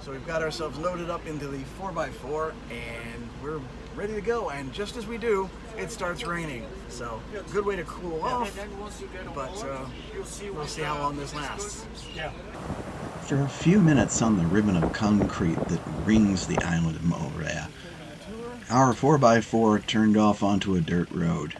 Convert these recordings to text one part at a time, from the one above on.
So we've got ourselves loaded up into the 4x4 and we're ready to go. And just as we do, it starts raining. So good way to cool off, but we'll see how long this lasts. After a few minutes on the ribbon of concrete that rings the island of Moorea, our 4x4 turned off onto a dirt road.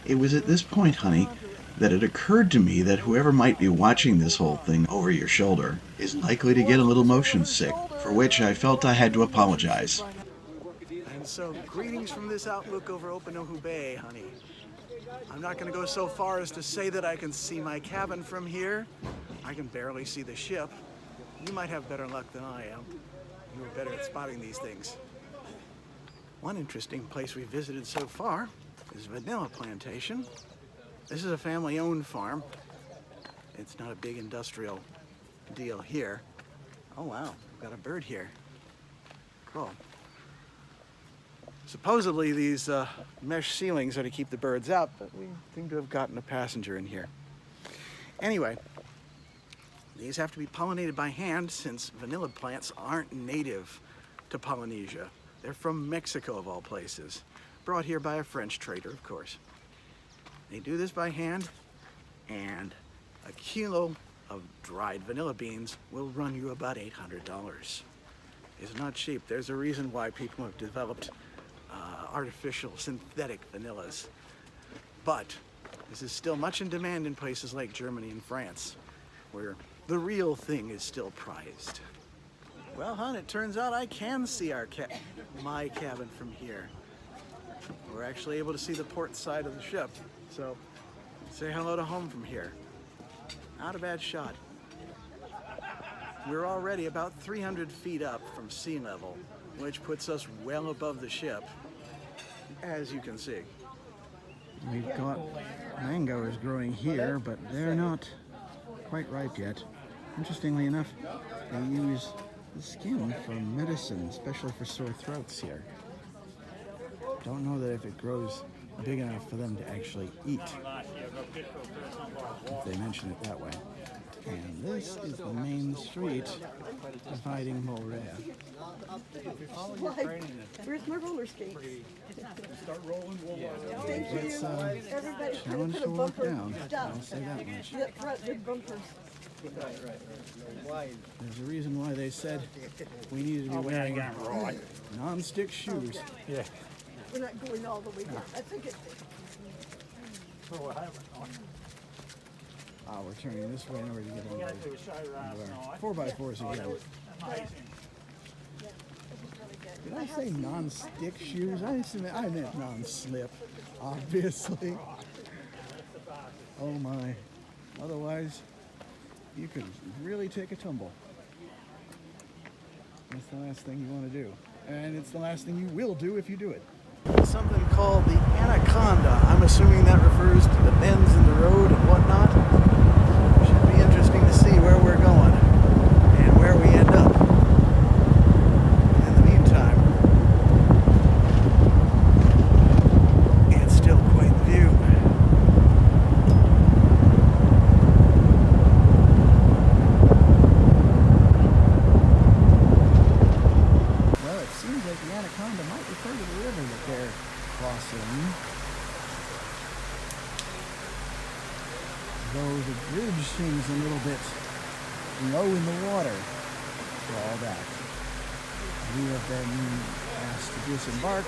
It was at this point, honey, that it occurred to me that whoever might be watching this whole thing over your shoulder is likely to get a little motion sick, for which I felt I had to apologize. And so, greetings from this outlook over Openohu Bay, honey. I'm not going to go so far as to say that I can see my cabin from here. I can barely see the ship. You might have better luck than I am. You were better at spotting these things. One interesting place we visited so far is Vanilla Plantation. This is a family-owned farm. It's not a big industrial deal here. Oh wow, we've got a bird here. Cool. Supposedly these mesh ceilings are to keep the birds out, but we seem to have gotten a passenger in here. Anyway, these have to be pollinated by hand since vanilla plants aren't native to Polynesia. They're from Mexico, of all places. Brought here by a French trader, of course. They do this by hand, and a kilo of dried vanilla beans will run you about $800. It's not cheap. There's a reason why people have developed artificial synthetic vanillas. But this is still much in demand in places like Germany and France, where the real thing is still prized. Well, hon, it turns out I can see my cabin from here. We're actually able to see the port side of the ship, so say hello to home from here. Not a bad shot. We're already about 300 feet up from sea level, which puts us well above the ship, as you can see. We've got mangoes growing here, but they're not quite ripe yet. Interestingly enough, they use the skin for medicine, especially for sore throats here. Don't know that if it grows big enough for them to actually eat, if they mention it that way. And this is the main street dividing Moorea. Where's my roller skates? Start rolling. Thank you. It's Everybody challenge to walk down, I'll say that much. That front big bumpers. There's a reason why they said we needed to be wearing non-stick shoes. Yeah. We're not going all the way down. That's a good thing. We're turning this way in order to get on the 4x4s again. Did I say non-stick shoes? I meant non-slip, obviously. Oh my. Otherwise, you could really take a tumble. That's the last thing you want to do. And it's the last thing you will do if you do it. Something called the anaconda. I'm assuming that refers to the bends in the road and whatnot. Should be interesting to see where we're going and where we end up. In the meantime, it's still quite the view. Well, it seems like the anaconda might refer to the river that they're crossing. Though the bridge seems a little bit low in the water for all that. We have been asked to disembark,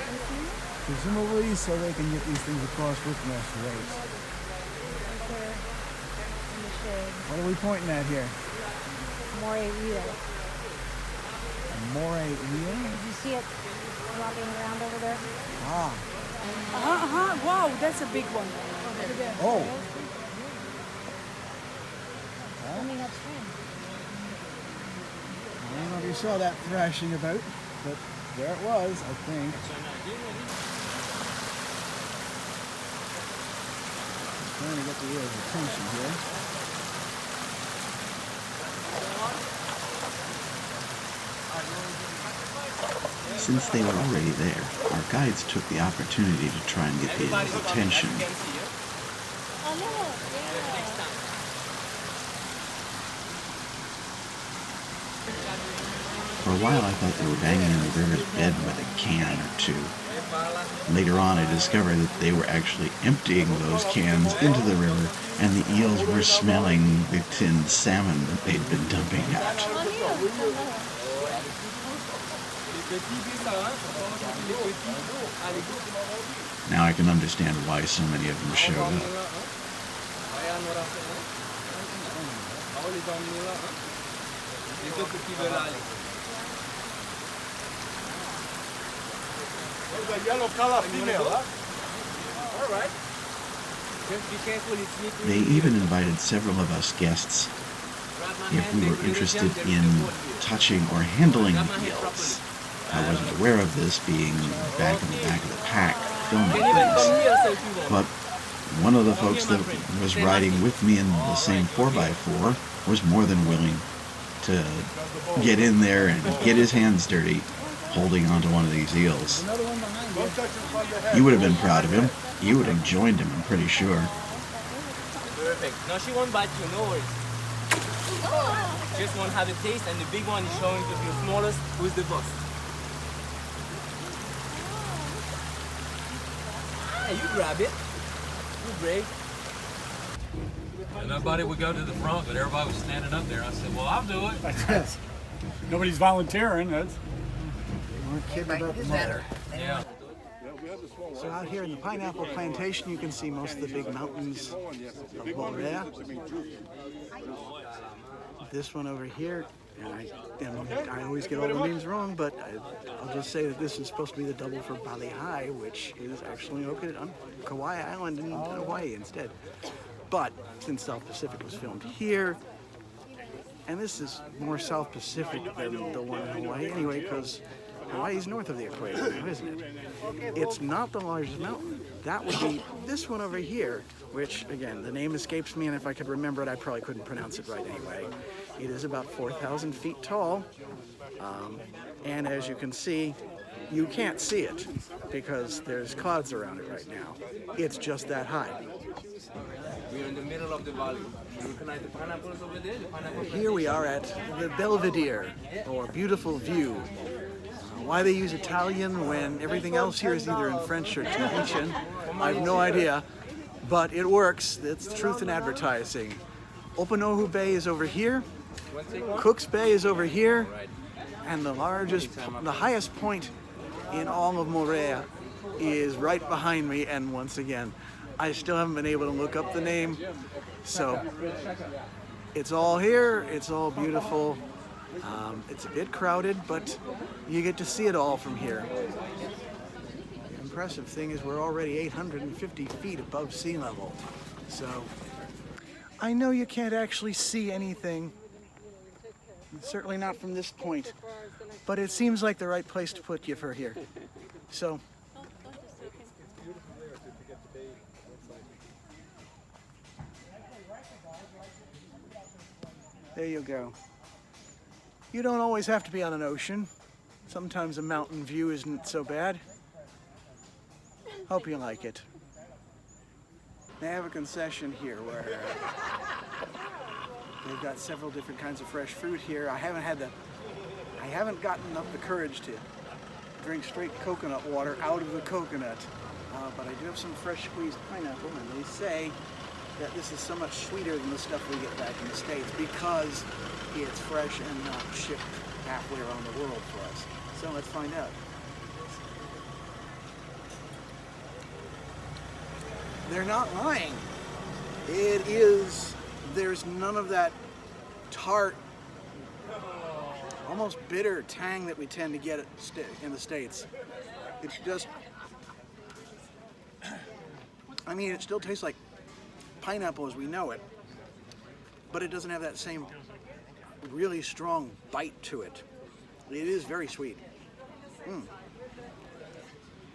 presumably so they can get these things across with less weight. What are we pointing at here? Moray wheel. A moray wheel? Did you see it flopping around over there? Ah. Wow, that's a big one. Oh. Swimming upstream. I don't know if you saw that thrashing about, but there it was, I think. Just trying to get the wheel's attention here. Since they were already there, our guides took the opportunity to try and get the eels' attention. Oh no! Yeah. For a while I thought they were banging in the river's bed with a can or two. Later on I discovered that they were actually emptying those cans into the river, and the eels were smelling the tinned salmon that they'd been dumping out. Now I can understand why so many of them showed up. The yellow color female, huh? All right. Just be careful, it's slippery. They even invited several of us guests if we were interested in touching or handling the eels. I wasn't aware of this, being back in the back of the pack filming things, but one of the folks that was riding with me in the same 4x4 was more than willing to get in there and get his hands dirty holding onto one of these eels. You would have been proud of him. You would have joined him, I'm pretty sure. Perfect. Now she won't bite you, no worries. Just want to have a taste, and the big one is showing to the smallest who's the boss. Yeah, you grab it. You break. And nobody would go to the front, but everybody was standing up there. I said, well, I'll do it. Nobody's volunteering. That's We're kidding about the mother. Yeah. So out here in the pineapple plantation, you can see most of the big mountains of Moorea. This one over here, and I always get all the names wrong, but I'll just say that this is supposed to be the double for Bali High, which is actually located on Kauai Island in Hawaii instead. But since South Pacific was filmed here, and this is more South Pacific than the one in Hawaii anyway, because Hawaii's north of the equator now, isn't it? It's not the largest mountain. That would be this one over here, which, again, the name escapes me, and if I could remember it, I probably couldn't pronounce it right anyway. It is about 4,000 feet tall, and as you can see, you can't see it because there's clouds around it right now. It's just that high. We're in the middle of the valley. You recognize the pineapples over there? The pineapple Here we are at the Belvedere, or Beautiful View. Why they use Italian when everything else here is either in French or Tahitian, I have no idea, but it works. It's truth in advertising. Opanohu Bay is over here, Cook's Bay is over here, and the highest point in all of Moorea is right behind me, and once again, I still haven't been able to look up the name, so it's all here, it's all beautiful. It's a bit crowded, but you get to see it all from here. The impressive thing is we're already 850 feet above sea level. So I know you can't actually see anything, certainly not from this point, but it seems like the right place to put you for here. So there you go. You don't always have to be on an ocean. Sometimes a mountain view isn't so bad. Hope you like it. They have a concession here where they've got several different kinds of fresh fruit here. I haven't gotten up the courage to drink straight coconut water out of the coconut, but I do have some fresh squeezed pineapple, and they say that this is so much sweeter than the stuff we get back in the States because it's fresh and not shipped halfway around the world for us. So let's find out. They're not lying. There's none of that tart, almost bitter tang that we tend to get in the States. It's just, I mean, it still tastes like pineapple as we know it, but it doesn't have that same really strong bite to it. It is very sweet.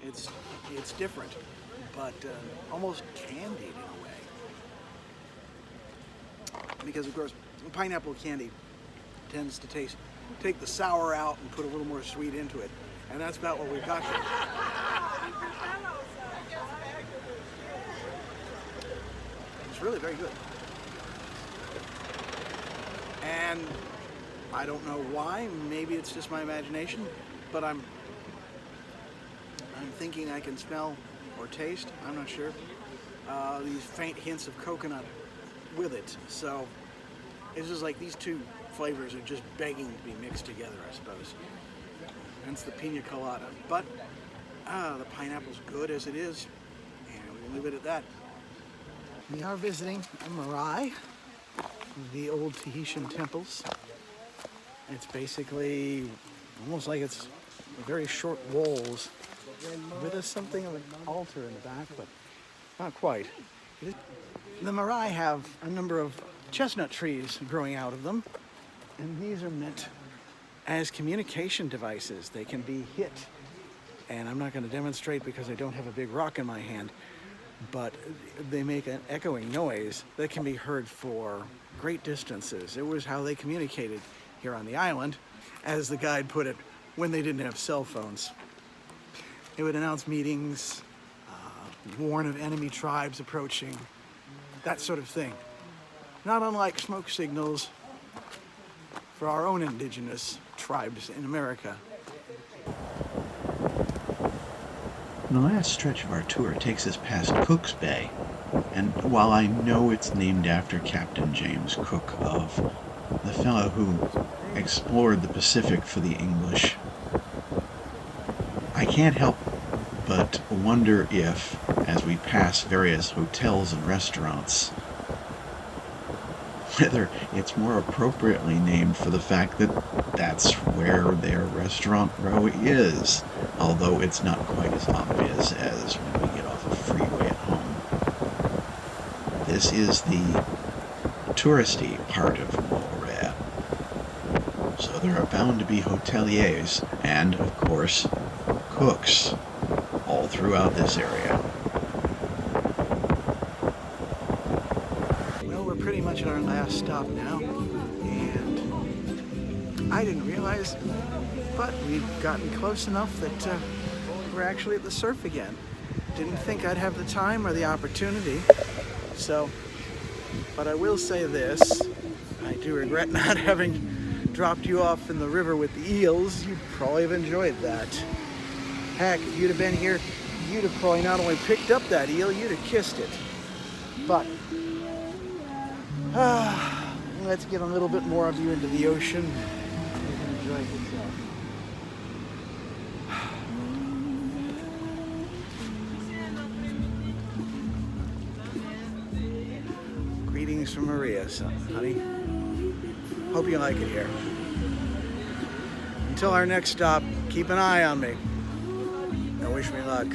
It's different, but almost candied in a way. Because of course, pineapple candy tends to take the sour out and put a little more sweet into it, and that's about what we've got here. It's really very good. And I don't know why. Maybe it's just my imagination, but I'm thinking I can smell or taste, I'm not sure, these faint hints of coconut with it. So it's just like these two flavors are just begging to be mixed together, I suppose. Hence the pina colada. But the pineapple's good as it is, and we'll leave it at that. We are visiting a marae, the old Tahitian temples. It's basically almost like it's very short walls with something of an altar in the back, but not quite. The marae have a number of chestnut trees growing out of them, and these are meant as communication devices. They can be hit, and I'm not going to demonstrate because I don't have a big rock in my hand, but they make an echoing noise that can be heard for great distances. It was how they communicated here on the island, as the guide put it, when they didn't have cell phones. They would announce meetings, warn of enemy tribes approaching, that sort of thing. Not unlike smoke signals for our own indigenous tribes in America. The last stretch of our tour takes us past Cook's Bay, and while I know it's named after Captain James Cook, of the fellow who explored the Pacific for the English, I can't help but wonder if, as we pass various hotels and restaurants, whether it's more appropriately named for the fact that that's where their restaurant row is, although it's not quite as obvious as when we get off a freeway at home. This is the touristy part of Moorea, so there are bound to be hoteliers and, of course, cooks all throughout this area. Well, we're pretty much at our last stop now, and I didn't realize, but we've gotten close enough that we're actually at the surf again. Didn't think I'd have the time or the opportunity, so, but I will say this, I do regret not having dropped you off in the river with the eels. You'd probably have enjoyed that. Heck, if you'd have been here, you'd have probably not only picked up that eel, you'd have kissed it. But let's get a little bit more of you into the ocean. You can enjoy it yourself. Greetings from Maria, honey. Hope you like it here. Until our next stop, keep an eye on me. And wish me luck.